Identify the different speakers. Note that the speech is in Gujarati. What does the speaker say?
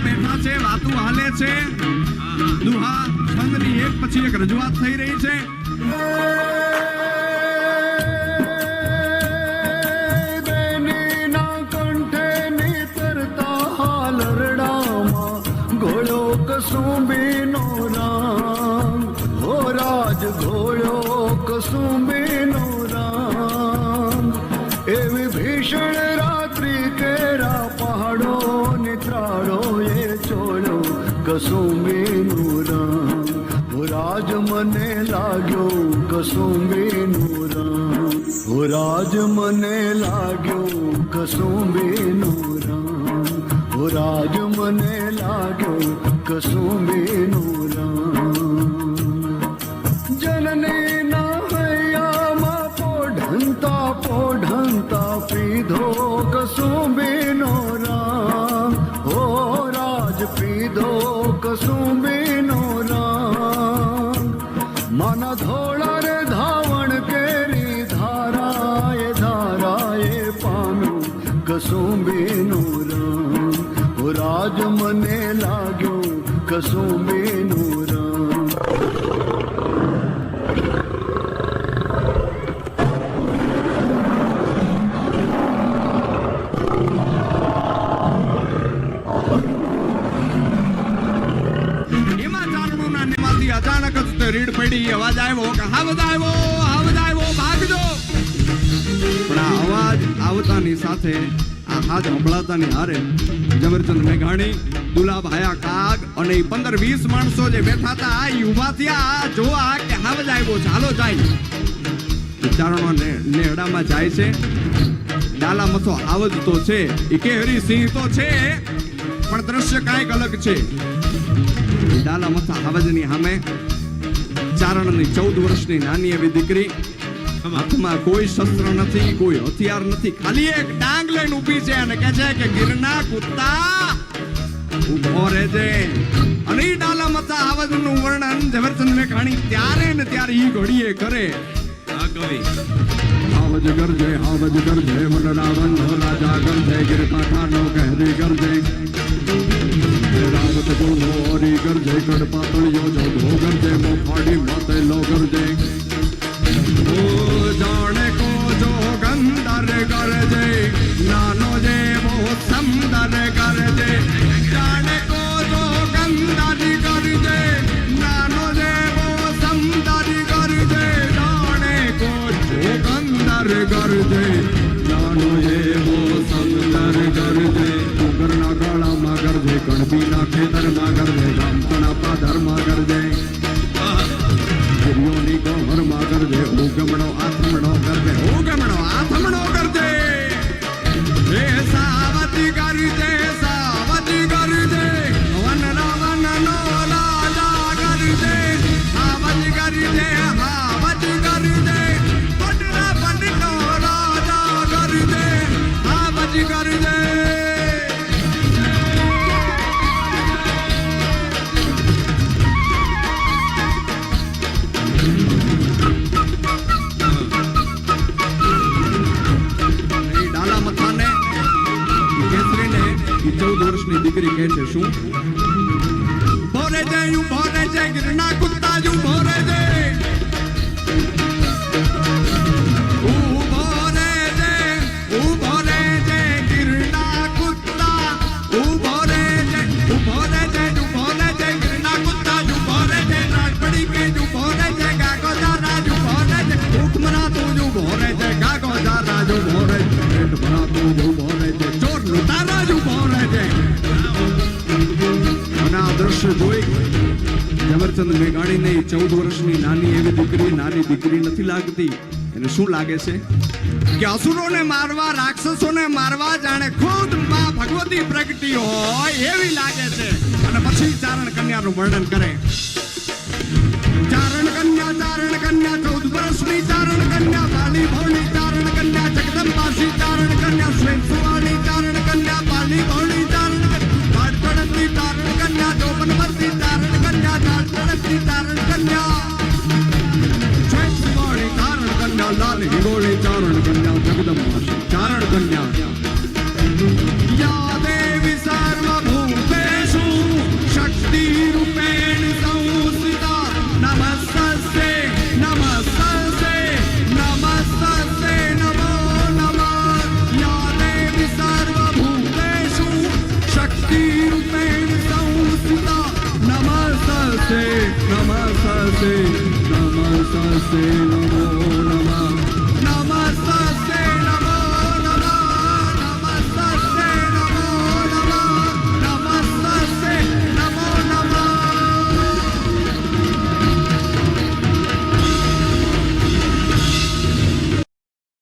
Speaker 1: બેઠા છે, વાતું હાલે છે, દુહા છંદની એક પછી એક રજૂઆત થઈ રહી છે.
Speaker 2: બેનીના કંઠે નીતરતા હાલરડામાં ઘોડો કસુંબીનો રામ, હો રાજ ઘોડો કસુંબીનો રામ. એવી ભીષણ રાત્રિ કેરા પહાડો નિત્રાળો એ ચોળો કસુંબીનું રામ. હો રાજ મને લાગ્યો કસુંબીનું રામ, હો રાજ મને લાગ્યો કસુંબીનું રામ, હો રાજ મને લાગ્યો કસુંબીનું રામ. જનનીના હૈયામાં પોઢંતા પીધો કસુંબીનો રામ, હો રાજ પીધો કસુંબીનો રામ. માના ધોળા રે ધાવણ કેરી ધારાએ પામ્યું કસુંબીનું રામ. હો રાજ મને લાગ્યો કસુંબીનું રામ.
Speaker 1: અચાનક જ તે રીડ પડી, અવાજ આવ્યો કે હાવજ આવ્યો ભાગજો. પણ આ અવાજ આવતાની સાથે આ હાજ સંભળાતાની હારે ઝવેરચંદ મેઘાણી, દુલાભાયા કાગ અને 15-20 માણસો જે બેઠા હતા એ ઊભા થયા જોવા કે હાવજ આવ્યો છે, હાલો જાય. ચારણો નેડામાં જાય છે. ડાલા મથો હાવજ તો છે, એ કેહરી સિંહ તો છે, પણ દ્રશ્ય કાંઈક અલગ છે. ડાલા મથા હાવજની સામે ચારણની 14 વર્ષની નાની એવી દીકરી, હાથમાં કોઈ શસ્ત્ર નથી, કોઈ હથિયાર નથી, ખાલી એક ડાંગ લઈને ઊભી છે અને કહે છે કે ગિરના કુત્તા ઉભો રહેજે. અને ઈ ડાલા મથા હાવજનું વર્ણન ઝવેરચંદ મેઘાણી ત્યારે ને ત્યારે ઈ ઘડીએ કરે. આ કવિ હાવજ ગરજે મનના બંધો રાજા ગરજે, ગિર કાંઠાનો કહેરી ગરજે, રાવત ગુણો ઓરી ગરજે, કડ પાતળિયો જોધો ગરજે, મોફાડી માતે લો ગરજે. ઓ જાણે કો જો ગંદર ગરજે, નાનો જે બહુ સમદર ગરજે. જાણે કો જો ગંદર ગરજે, નાનો જે બહુ સમદર ગરજે. જાણે કો જો ગંદર ગરજે, નાનો જે બહુ સમદર ગરજે. ઉગરના ગાળામાં ગરજે, કણબીના ખેતરમાં ગરજે, ગામતના પાદરમાં ગરજે, ગિરિયોની ગોહરમાં ગરજે. ઉગમણો આથમણો ગરજે, ઉગમણો આથમણો ગરજે. એ સાવતી ગરજે, સાવતી ગરજે, વનના વનનો રાજા ગરજે. હાવજ ગરજે, હાવજ ગરજે, પટના પટનો રાજા ગરજે, હાવજ ગરજે. દીકરી કહે છે શું? ભોરે જય ગિરના કુત્તા જુ ભોરે જય, ભોરે જય ગિરના કુત્તા, ભોરે જય જુ ભોરે જય ગિરના કુત્તા જુ ભોરે જય. રાજપડી કે જુ ભોરે જય, ગાગો જારા જુ ભોરે જય, ઉઠમરા તું જુ ભોરે જય, ગાગો જારા જુ ભોરે જય, પેટ ભરા તું જુ ભોરે જય, ચોર લૂંટારા જુ ભોરે જય. દ્રશ્ય જોઈ ઝવેરચંદ મેઘાણીને 14 વર્ષની નાની દીકરી નથી લાગતી. એને શું લાગે છે કે અસુરોને મારવા, રાક્ષસોને મારવા જાણે ખુદ માં ભગવતી પ્રગટી હોય એવી લાગે છે. અને પછી ચારણ કન્યાનું વર્ણન કરે. ચારણ કન્યા 14 વર્ષની ચારણ કન્યા, પાલી ભોળી ચારણ કન્યા, જગદંબાસી ચારણ કન્યા, સ્વેતસુવાળી ચારણ કન્યા, પાલી ભોળી ચારણ કન્યા, પાટણની ચારણ કન્યા, જોબનવર્તી ચારણ કન્યા, ચાટણની ચારણ કન્યા, સ્વેતસુવાળી ચારણ કન્યા, લાલ હિંગોળી ચારણ કન્યા, જગદંબાસી ચારણ કન્યા. યા દેવી સર્વભૂતેષુ
Speaker 2: સેનો